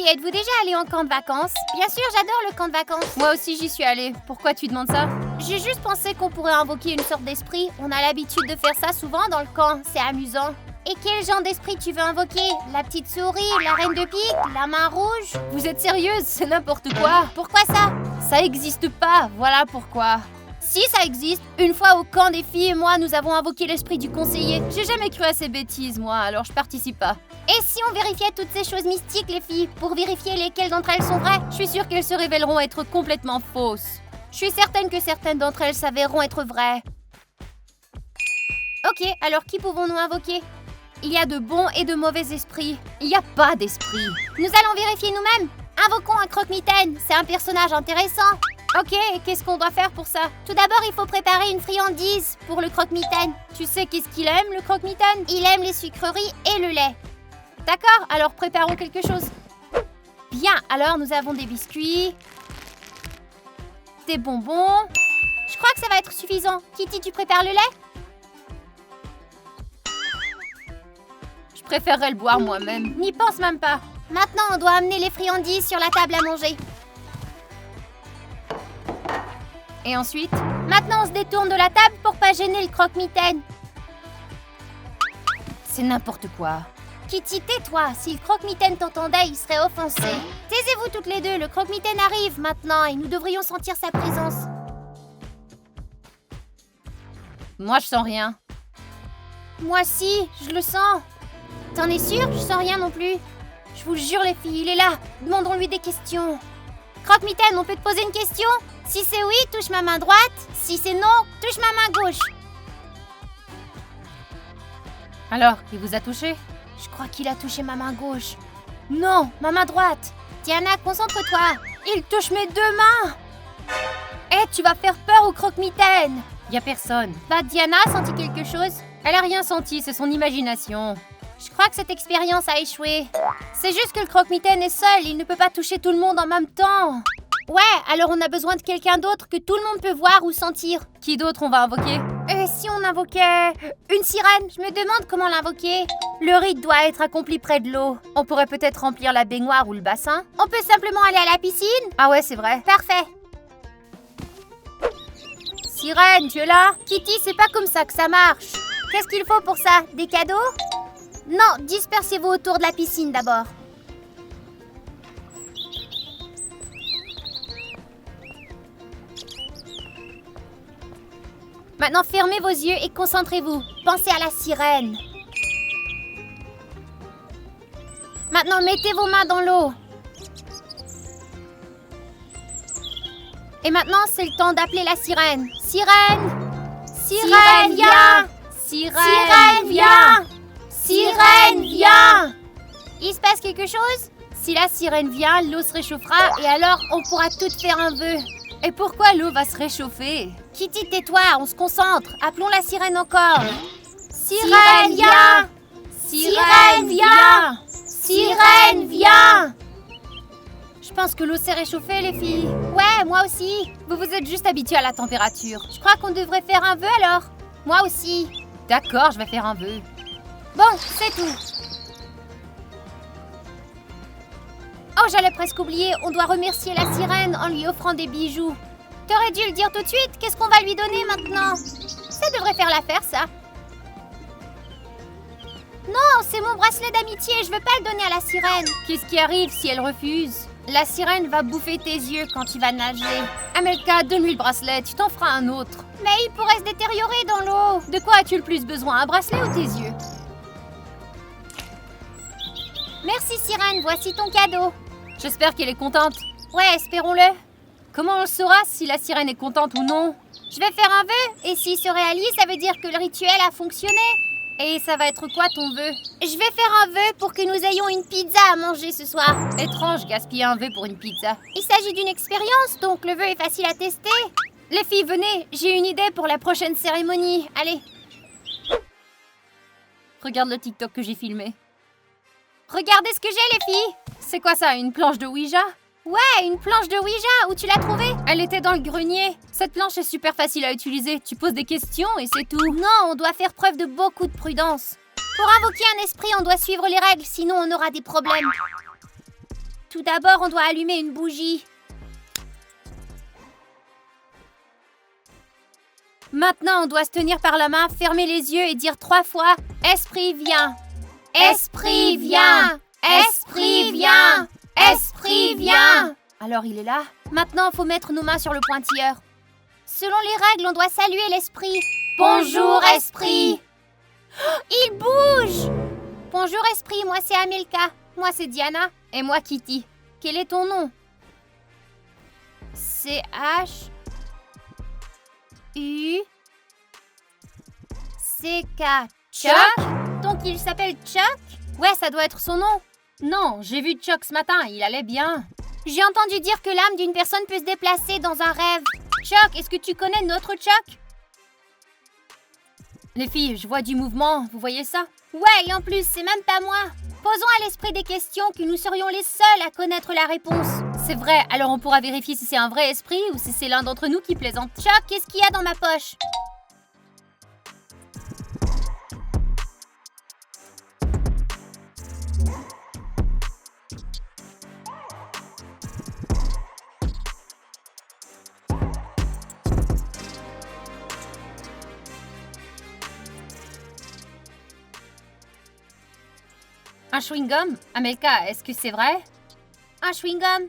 filles, êtes-vous déjà allées en camp de vacances? Bien sûr, j'adore le camp de vacances. Moi aussi, j'y suis allée. Pourquoi tu demandes ça? J'ai juste pensé qu'on pourrait invoquer une sorte d'esprit. On a l'habitude de faire ça souvent dans le camp. C'est amusant. Et quel genre d'esprit tu veux invoquer? La petite souris, la reine de pique, la main rouge? Vous êtes sérieuse? C'est n'importe quoi. Pourquoi ça? Ça existe pas, voilà pourquoi. Si ça existe, une fois au camp des filles et moi, nous avons invoqué l'esprit du conseiller. J'ai jamais cru à ces bêtises, moi, alors je participe pas. Et si on vérifiait toutes ces choses mystiques, les filles, pour vérifier lesquelles d'entre elles sont vraies? Je suis sûre qu'elles se révéleront être complètement fausses. Je suis certaine que certaines d'entre elles s'avéreront être vraies. Ok, alors qui pouvons-nous invoquer? Il y a de bons et de mauvais esprits. Il n'y a pas d'esprit. Nous allons vérifier nous-mêmes. Invoquons un croque-mitaine. C'est un personnage intéressant. Ok, et qu'est-ce qu'on doit faire pour ça? Tout d'abord, il faut préparer une friandise pour le croque-mitaine. Tu sais qu'est-ce qu'il aime, le croque-mitaine? Il aime les sucreries et le lait. D'accord, alors préparons quelque chose. Bien, alors nous avons des biscuits, des bonbons. Je crois que ça va être suffisant. Kitty, tu prépares le lait? Je préférerais le boire moi-même. N'y pense même pas. Maintenant, on doit amener les friandises sur la table à manger. Et ensuite? Maintenant, on se détourne de la table pour pas gêner le croque-mitaine. C'est n'importe quoi. Kitty, tais-toi. Si le croque-mitaine t'entendait, il serait offensé. Taisez-vous toutes les deux. Le croque-mitaine arrive maintenant et nous devrions sentir sa présence. Moi, je sens rien. Moi si, je le sens. T'en es sûre? Je sens rien non plus. Je vous jure, les filles, il est là. Demandons-lui des questions. Croque-mitaine, on peut te poser une question? Si c'est oui, touche ma main droite. Si c'est non, touche ma main gauche. Alors, il vous a touché? Je crois qu'il a touché ma main gauche. Non, ma main droite. Diana, concentre-toi. Il touche mes deux mains. Eh, tu vas faire peur au croque-mitaine. Y a personne. Diana a senti quelque chose? Elle a rien senti, c'est son imagination. Je crois que cette expérience a échoué. C'est juste que le croque-mitaine est seul, il ne peut pas toucher tout le monde en même temps. Ouais, alors on a besoin de quelqu'un d'autre que tout le monde peut voir ou sentir. Qui d'autre on va invoquer? Et si on invoquait une sirène? Je me demande comment l'invoquer. Le rite doit être accompli près de l'eau. On pourrait peut-être remplir la baignoire ou le bassin. On peut simplement aller à la piscine? Ah ouais, c'est vrai. Parfait. Sirène, tu es là? Kitty, c'est pas comme ça que ça marche. Qu'est-ce qu'il faut pour ça? Des cadeaux? Non, dispersez-vous autour de la piscine d'abord. Maintenant, fermez vos yeux et concentrez-vous. Pensez à la sirène. Maintenant, mettez vos mains dans l'eau. Et maintenant, c'est le temps d'appeler la sirène. Sirène! Sirène, viens! Sirène, viens! Sirène, viens! Il se passe quelque chose? Si la sirène vient, l'eau se réchauffera et alors on pourra toutes faire un vœu. Et pourquoi l'eau va se réchauffer? Kitty, tais-toi, on se concentre. Appelons la sirène encore. Sirène, viens! Sirène, viens! Sirène, viens! Je pense que l'eau s'est réchauffée, les filles. Ouais, moi aussi. Vous vous êtes juste habitués à la température. Je crois qu'on devrait faire un vœu alors. Moi aussi. D'accord, je vais faire un vœu. Bon, c'est tout. Oh, j'allais presque oublier. On doit remercier la sirène en lui offrant des bijoux. T'aurais dû le dire tout de suite. Qu'est-ce qu'on va lui donner maintenant? Ça devrait faire l'affaire, ça. Non, c'est mon bracelet d'amitié. Je veux pas le donner à la sirène. Qu'est-ce qui arrive si elle refuse? La sirène va bouffer tes yeux quand tu vas nager. Amelka, donne-lui le bracelet. Tu t'en feras un autre. Mais il pourrait se détériorer dans l'eau. De quoi as-tu le plus besoin? Un bracelet ou tes yeux? Merci, sirène. Voici ton cadeau. J'espère qu'elle est contente. Ouais, espérons-le. Comment on saura si la sirène est contente ou non? Je vais faire un vœu, et s'il se réalise, ça veut dire que le rituel a fonctionné. Et ça va être quoi ton vœu? Je vais faire un vœu pour que nous ayons une pizza à manger ce soir. Étrange, gaspiller un vœu pour une pizza. Il s'agit d'une expérience, donc le vœu est facile à tester. Les filles, venez, j'ai une idée pour la prochaine cérémonie. Allez. Regarde le TikTok que j'ai filmé. Regardez ce que j'ai, les filles. C'est quoi ça, une planche de Ouija? Ouais, une planche de Ouija. Où tu l'as trouvée? Elle était dans le grenier. Cette planche est super facile à utiliser. Tu poses des questions et c'est tout. Non, on doit faire preuve de beaucoup de prudence. Pour invoquer un esprit, on doit suivre les règles, sinon on aura des problèmes. Tout d'abord, on doit allumer une bougie. Maintenant, on doit se tenir par la main, fermer les yeux et dire 3 fois « Esprit, viens !» Esprit, viens ! Esprit, viens ! Esprit, viens ! Alors, il est là. Maintenant, il faut mettre nos mains sur le pointilleur. Selon les règles, on doit saluer l'esprit. Bonjour, esprit! Oh, il bouge! Bonjour, esprit, moi c'est Amelka. Moi c'est Diana. Et moi Kitty. Quel est ton nom? C-H... U-C-K. Chuck? Donc il s'appelle Chuck? Ouais, ça doit être son nom. Non, j'ai vu Chuck ce matin, il allait bien. J'ai entendu dire que l'âme d'une personne peut se déplacer dans un rêve. Chuck, est-ce que tu connais notre Chuck? Les filles, je vois du mouvement, vous voyez ça? Ouais, et en plus, c'est même pas moi. Posons à l'esprit des questions que nous serions les seuls à connaître la réponse. C'est vrai, alors on pourra vérifier si c'est un vrai esprit ou si c'est l'un d'entre nous qui plaisante. Chuck, qu'est-ce qu'il y a dans ma poche? Un chewing-gum? Amelka, est-ce que c'est vrai? Un chewing-gum?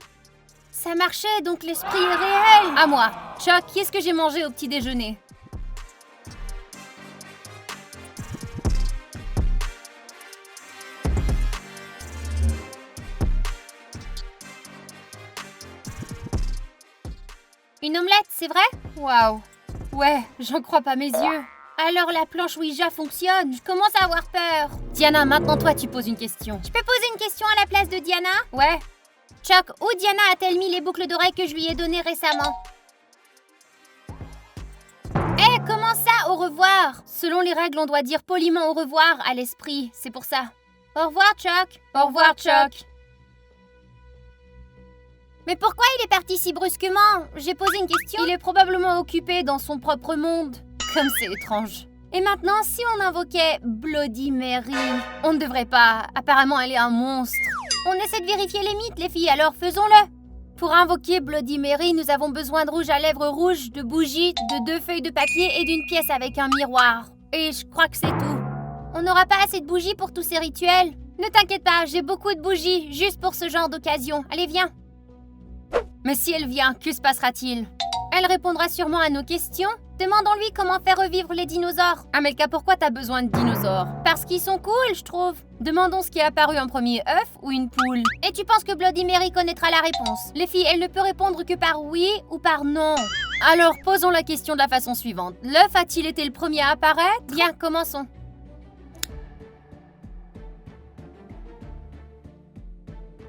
Ça marchait, donc l'esprit est réel. À moi. Chuck, qu'est-ce que j'ai mangé au petit déjeuner? Une omelette, c'est vrai? Waouh. Ouais, j'en crois pas mes yeux. Alors la planche Ouija fonctionne, je commence à avoir peur. Diana, maintenant toi tu poses une question. Je peux poser une question à la place de Diana? Ouais. Chuck, où Diana a-t-elle mis les boucles d'oreilles que je lui ai données récemment? Eh, comment ça, au revoir? Selon les règles, on doit dire poliment au revoir à l'esprit, c'est pour ça. Au revoir, Chuck. Au revoir, Chuck. Mais pourquoi il est parti si brusquement? J'ai posé une question. Il est probablement occupé dans son propre monde. Comme c'est étrange. Et maintenant, si on invoquait Bloody Mary? On ne devrait pas. Apparemment, elle est un monstre. On essaie de vérifier les mythes, les filles, alors faisons-le. Pour invoquer Bloody Mary, nous avons besoin de rouge à lèvres rouge, de bougies, de 2 feuilles de papier et d'une pièce avec un miroir. Et je crois que c'est tout. On n'aura pas assez de bougies pour tous ces rituels. Ne t'inquiète pas, j'ai beaucoup de bougies, juste pour ce genre d'occasion. Allez, viens. Mais si elle vient, que se passera-t-il? Elle répondra sûrement à nos questions. Demandons-lui comment faire revivre les dinosaures. Amelka, pourquoi t'as besoin de dinosaures? Parce qu'ils sont cool, je trouve. Demandons ce qui est apparu en premier, œuf ou une poule. Et tu penses que Bloody Mary connaîtra la réponse? Les filles, elle ne peut répondre que par oui ou par non. Alors, posons la question de la façon suivante. L'œuf a-t-il été le premier à apparaître? Bien, commençons.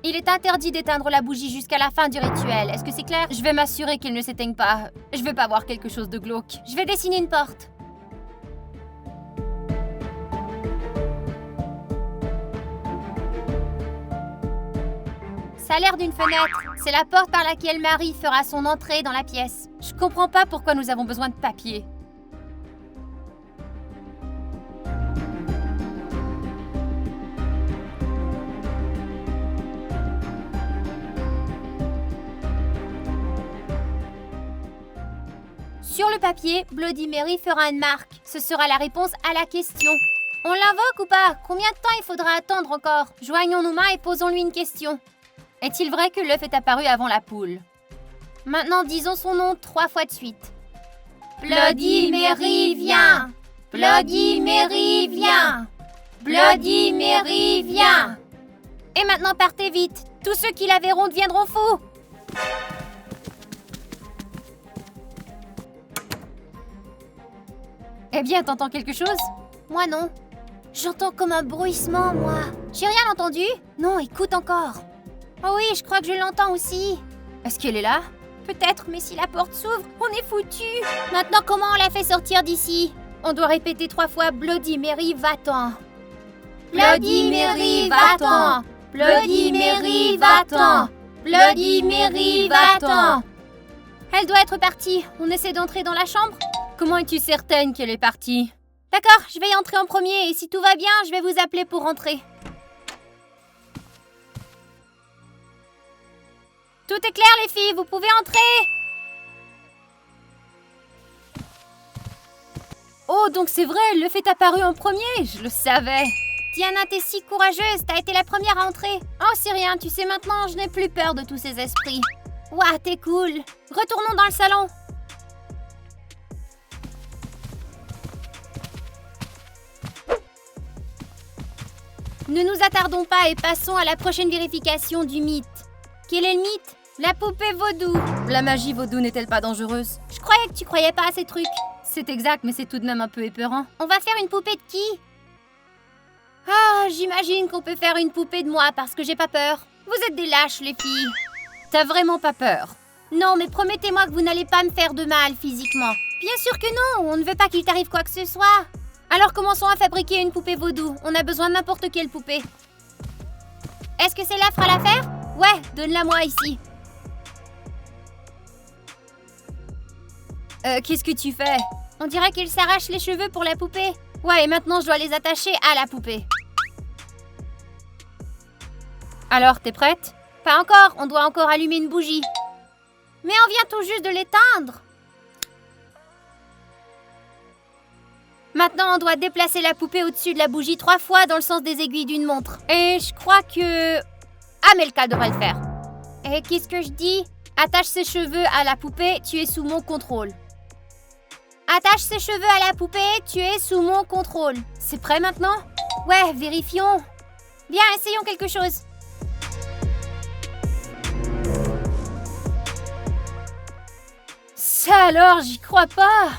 Il est interdit d'éteindre la bougie jusqu'à la fin du rituel. Est-ce que c'est clair? Je vais m'assurer qu'elle ne s'éteigne pas. Je veux pas voir quelque chose de glauque. Je vais dessiner une porte. Ça a l'air d'une fenêtre. C'est la porte par laquelle Marie fera son entrée dans la pièce. Je comprends pas pourquoi nous avons besoin de papier. Sur le papier, Bloody Mary fera une marque. Ce sera la réponse à la question. On l'invoque ou pas? Combien de temps il faudra attendre encore? Joignons nos mains et posons-lui une question. Est-il vrai que l'œuf est apparu avant la poule? Maintenant, disons son nom 3 fois de suite. Bloody Mary, viens! Bloody Mary, viens! Bloody Mary, viens! Et maintenant, partez vite. Tous ceux qui la verront deviendront fous. Eh bien, t'entends quelque chose? Moi, non. J'entends comme un bruissement, moi. J'ai rien entendu? Non, écoute encore. Oh oui, je crois que je l'entends aussi. Est-ce qu'elle est là? Peut-être, mais si la porte s'ouvre, on est foutus. Maintenant, comment on la fait sortir d'ici? On doit répéter 3 fois Bloody Mary, va-t'en. Bloody Mary, va-t'en. Bloody Mary, va-t'en. Bloody Mary, va-t'en. Elle doit être partie. On essaie d'entrer dans la chambre? Comment es-tu certaine qu'elle est partie? D'accord, je vais y entrer en premier et si tout va bien, je vais vous appeler pour rentrer. Tout est clair, les filles, vous pouvez entrer. Oh, donc c'est vrai, le fait apparu en premier, je le savais. Diana, t'es si courageuse, t'as été la première à entrer. Oh, c'est rien, tu sais maintenant, je n'ai plus peur de tous ces esprits. Ouah, t'es cool. Retournons dans le salon. Ne nous attardons pas et passons à la prochaine vérification du mythe. Quel est le mythe? La poupée vaudou. La magie vaudou n'est-elle pas dangereuse? Je croyais que tu croyais pas à ces trucs. C'est exact, mais c'est tout de même un peu épeurant. On va faire une poupée de qui? Ah, j'imagine qu'on peut faire une poupée de moi parce que j'ai pas peur. Vous êtes des lâches, les filles. T'as vraiment pas peur? Non, mais promettez-moi que vous n'allez pas me faire de mal physiquement. Bien sûr que non, on ne veut pas qu'il t'arrive quoi que ce soit. Alors commençons à fabriquer une poupée vaudou. On a besoin de n'importe quelle poupée. Est-ce que celle-là fera l'affaire? Ouais, donne-la-moi ici. Qu'est-ce que tu fais? On dirait qu'il s'arrache les cheveux pour la poupée. Ouais, et maintenant je dois les attacher à la poupée. Alors, t'es prête? Pas encore, on doit encore allumer une bougie. Mais on vient tout juste de l'éteindre. Maintenant, on doit déplacer la poupée au-dessus de la bougie 3 fois dans le sens des aiguilles d'une montre. Et je crois que... Amelka devrait le faire. Et qu'est-ce que je dis? Attache ses cheveux à la poupée, tu es sous mon contrôle. Attache ses cheveux à la poupée, tu es sous mon contrôle. C'est prêt maintenant? Ouais, vérifions. Bien, essayons quelque chose. Ça alors, j'y crois pas.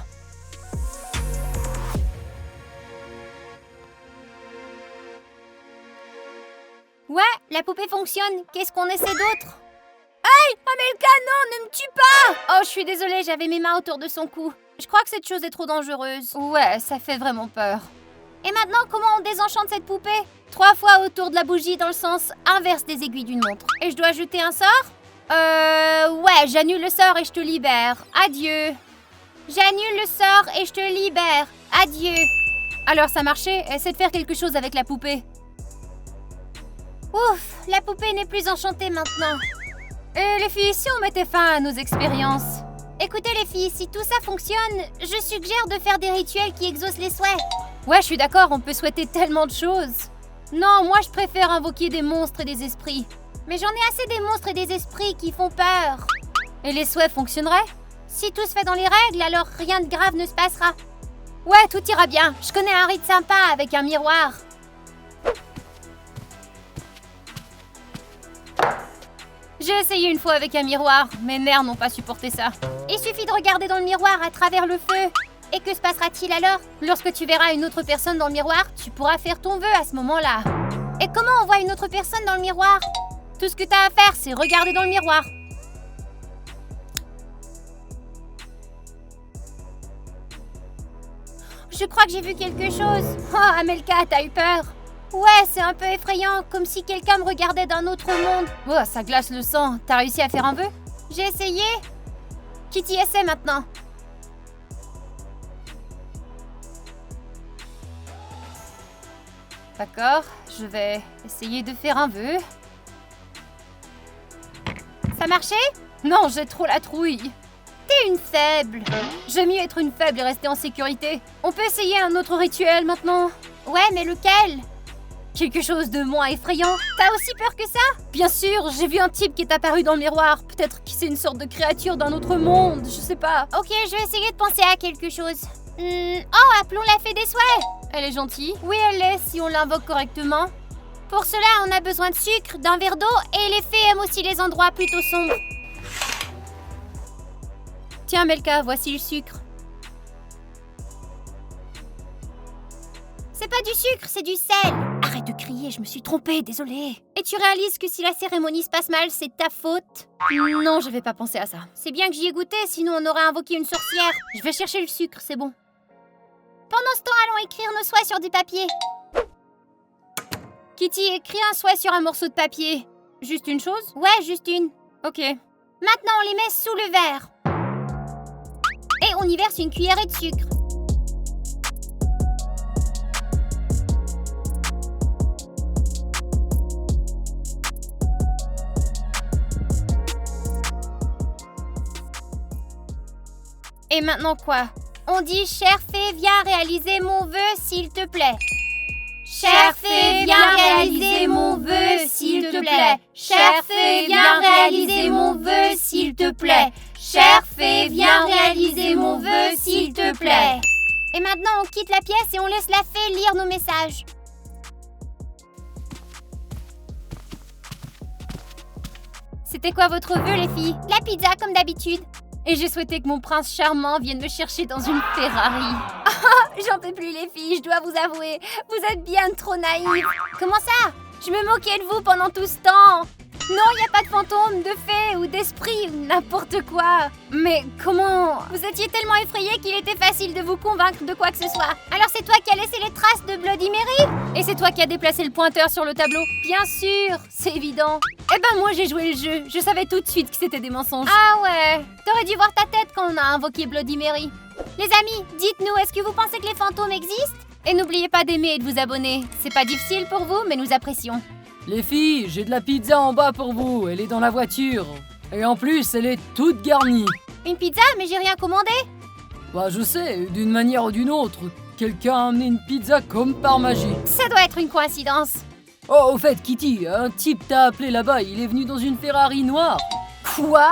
Ouais, la poupée fonctionne. Qu'est-ce qu'on essaie d'autre? Hey, Amelka, non, ne me tue pas! Oh, je suis désolée, j'avais mes mains autour de son cou. Je crois que cette chose est trop dangereuse. Ouais, ça fait vraiment peur. Et maintenant, comment on désenchante cette poupée? 3 fois autour de la bougie dans le sens inverse des aiguilles d'une montre. Et je dois jeter un sort? Ouais, j'annule le sort et je te libère. Adieu. J'annule le sort et je te libère. Adieu. Alors, ça marchait? Essaie de faire quelque chose avec la poupée. Ouf, la poupée n'est plus enchantée maintenant. Et les filles, si on mettait fin à nos expériences? Écoutez les filles, si tout ça fonctionne, je suggère de faire des rituels qui exaucent les souhaits. Ouais, je suis d'accord, on peut souhaiter tellement de choses. Non, moi je préfère invoquer des monstres et des esprits. Mais j'en ai assez des monstres et des esprits qui font peur. Et les souhaits fonctionneraient? Si tout se fait dans les règles, alors rien de grave ne se passera. Ouais, tout ira bien. Je connais un rite sympa avec un miroir. J'ai essayé une fois avec un miroir, mes mères n'ont pas supporté ça. Il suffit de regarder dans le miroir à travers le feu. Et que se passera-t-il alors? Lorsque tu verras une autre personne dans le miroir, tu pourras faire ton vœu à ce moment-là. Et comment on voit une autre personne dans le miroir? Tout ce que t'as à faire, c'est regarder dans le miroir. Je crois que j'ai vu quelque chose. Oh, Amelka, t'as eu peur? Ouais, c'est un peu effrayant, comme si quelqu'un me regardait d'un autre monde. Oh, ça glace le sang. T'as réussi à faire un vœu? J'ai essayé. Kitty essaie maintenant. D'accord, je vais essayer de faire un vœu. Ça marchait? Non, j'ai trop la trouille. T'es une faible. J'aime mieux être une faible et rester en sécurité. On peut essayer un autre rituel maintenant? Ouais, mais lequel? Quelque chose de moins effrayant. T'as aussi peur que ça? Bien sûr, j'ai vu un type qui est apparu dans le miroir. Peut-être que c'est une sorte de créature d'un autre monde, je sais pas. Ok, je vais essayer de penser à quelque chose. Oh, appelons la fée des souhaits. Elle est gentille? Oui, elle l'est, si on l'invoque correctement. Pour cela, on a besoin de sucre, d'un verre d'eau, et les fées aiment aussi les endroits plutôt sombres. Tiens, Melka, voici le sucre. C'est pas du sucre, c'est du sel. Arrête de crier, je me suis trompée, désolée. Et tu réalises que si la cérémonie se passe mal, c'est ta faute? Non, je vais pas penser à ça. C'est bien que j'y ai goûté, sinon on aurait invoqué une sorcière. Je vais chercher le sucre, c'est bon. Pendant ce temps, allons écrire nos souhaits sur du papier. Kitty, écris un souhait sur un morceau de papier. Juste une chose? Ouais, juste une. Ok. Maintenant, on les met sous le verre. Et on y verse une cuillerée de sucre. Et maintenant quoi? On dit « Chère fée, viens réaliser mon vœu, s'il te plaît ». Chère fée, viens réaliser mon vœu, s'il te plaît. Chère fée, viens réaliser mon vœu, s'il te plaît. Chère fée, viens réaliser mon vœu, s'il te plaît. Et maintenant, on quitte la pièce et on laisse la fée lire nos messages. C'était quoi votre vœu, les filles? La pizza, comme d'habitude. Et j'ai souhaité que mon prince charmant vienne me chercher dans une Ferrari. J'en peux plus, les filles, je dois vous avouer. Vous êtes bien trop naïves. Comment ça? Je me moquais de vous pendant tout ce temps. Non, il n'y a pas de fantôme, de fée ou d'esprit ou n'importe quoi. Mais comment? Vous étiez tellement effrayés qu'il était facile de vous convaincre de quoi que ce soit. Alors c'est toi qui as laissé les traces de Bloody Mary? Et c'est toi qui as déplacé le pointeur sur le tableau? Bien sûr, c'est évident. Eh ben moi j'ai joué le jeu, je savais tout de suite que c'était des mensonges. Ah ouais, t'aurais dû voir ta tête quand on a invoqué Bloody Mary. Les amis, dites-nous, est-ce que vous pensez que les fantômes existent? Et n'oubliez pas d'aimer et de vous abonner. C'est pas difficile pour vous, mais nous apprécions. Les filles, j'ai de la pizza en bas pour vous, elle est dans la voiture. Et en plus, elle est toute garnie. Une pizza? Mais j'ai rien commandé. Bah je sais, d'une manière ou d'une autre, quelqu'un a amené une pizza comme par magie. Ça doit être une coïncidence. Oh, au fait, Kitty, un type t'a appelé là-bas, il est venu dans une Ferrari noire. Quoi?